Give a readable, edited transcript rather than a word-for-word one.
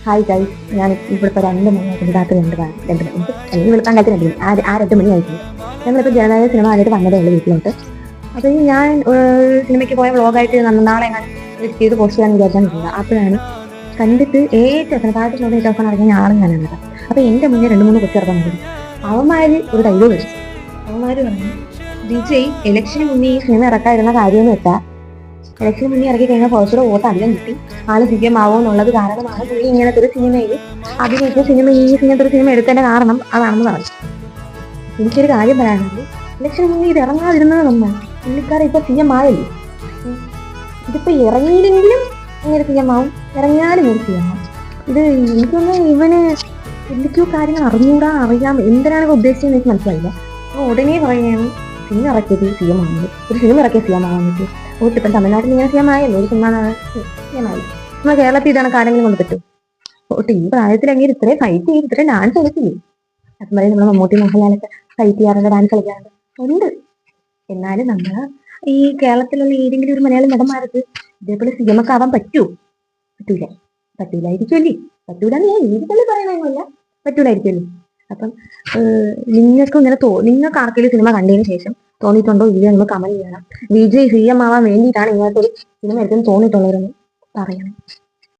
Hi guys, ഞാൻ ഇവിടുത്തെ 2 മണിയായിട്ട് രാത്രി 2 മണി അല്ലെങ്കിൽ വെളുപ്പാൻ കാലത്ത് 2 മണി ആ 2 മണി ആയിട്ടുണ്ട്. ഞങ്ങളിപ്പോൾ ജനനായക സിനിമ ആയിട്ട് വന്നതേ ഉള്ളൂ വീട്ടിലോട്ട്. അപ്പോൾ ഈ ഞാൻ സിനിമയ്ക്ക് പോയ വ്ളോഗായിട്ട് നാളെ ഞാൻ ചെയ്ത് പോസ്റ്റ് ചെയ്യാൻ വിചാരിച്ചാൽ അപ്പോഴാണ് കണ്ടിട്ട് ഏറ്റവും താഴത്തെ ചോദ്യം ഏറ്റവും അറിയാൻ ആളും ഞാനാണ് കേട്ടോ. അപ്പോൾ എൻ്റെ മുന്നേ 2-3 കൊച്ചിറക്കാൻ വരും. അവന്മാര് ഒരു ഡയലോഗ് വരും. അവന്മാര് പറഞ്ഞു, വിജയ് ഇലക്ഷന് മുന്നേ ഈ സിനിമ ഇറക്കാതിരുന്ന കാര്യമെന്ന് വെച്ചാൽ ഇലക്ഷന് മുന്നേ ഇറക്കി കഴിഞ്ഞാൽ കുറച്ചുകൂടെ വോട്ട് അധികം കിട്ടി, ആള് സിപിഎം എന്നുള്ളത് കാരണമാണ് പുള്ളി ഇങ്ങനത്തെ ഒരു സിനിമയിൽ അഭിനയിച്ച ഇങ്ങനത്തെ ഒരു സിനിമ എടുത്തതിന്റെ കാരണം അതാണെന്ന് പറഞ്ഞു. എനിക്കൊരു കാര്യം പറയാനുള്ളത്, ഇലക്ഷന് മുന്നേ ഇത് ഇറങ്ങാതിരുന്നത് നന്നായി. പുള്ളിക്കാരൻ ഇപ്പൊ സിഎം ആയല്ലേ, ഇതിപ്പോ ഇറങ്ങിയില്ലെങ്കിലും ഇങ്ങനെ സിഎം ആവും, ഇറങ്ങിയാലും ഒരു സിഎം ആവും. ഇത് എനിക്കൊന്ന് ഇവന് എന്തൊക്കെയോ കാര്യങ്ങൾ അറിയാം എന്തിനാണ് ഉദ്ദേശിച്ചതെന്ന് എനിക്ക് മനസ്സിലായില്ല. അപ്പൊ ഉടനെ പറയുകയാണ് സിനിമ ഇറക്കിയത് സിഎം ആവുന്നത്, ഒരു സിനിമ ഇറക്കിയ സിഎം ആവാൻ പറ്റും. വോട്ട് ഇപ്പം തമിഴ്നാട്ടിൽ ഇങ്ങനെ സിഎം ആയല്ലോ, ഒരു സിനിമ സിഎം ആയി. നമ്മൾ കേരളത്തിൽ ഇതാണ് കാലങ്ങളും കൊണ്ട് പറ്റും. വോട്ട് ഈ പ്രായത്തിലെങ്കിൽ ഇത്രയും ഫൈറ്റ് ചെയ്ത് ഇത്രയും ഡാൻസ് കളിക്കില്ലേ? അപ്പം പറയും നമ്മൾ മമ്മൂട്ടി മോഹൻലാലൊക്കെ ഫൈറ്റ് ചെയ്യാറുണ്ട്, ഡാൻസ് കളിക്കാറുണ്ട് ഉണ്ട്. എന്നാലും നമ്മൾ ഈ കേരളത്തിലുള്ള ഏതെങ്കിലും ഒരു മലയാളം നടന്മാർക്ക് ഇതേപോലെ സിഎം ഒക്കെ ആവാൻ പറ്റുമോ? പറ്റൂലായിരിക്കുമല്ലേ? പറ്റൂലെന്ന് ഞാൻ രീതികളിൽ പറയണമെന്നില്ല, പറ്റൂലായിരിക്കുമല്ലോ. അപ്പം നിങ്ങൾക്ക് നിങ്ങൾക്ക് ആർക്കെങ്കിലും സിനിമ കണ്ടതിന് ശേഷം തോന്നിയിട്ടുണ്ടോ ഇല്ലയോ എന്ന് കമന്റ് ചെയ്യണം. വിജയ് സിഎം ആവാൻ വേണ്ടിയിട്ടാണ് ഇങ്ങനത്തെ ഒരു സിനിമ എടുത്തെന്ന് തോന്നിയിട്ടുള്ളവരൊന്ന് പറയണം.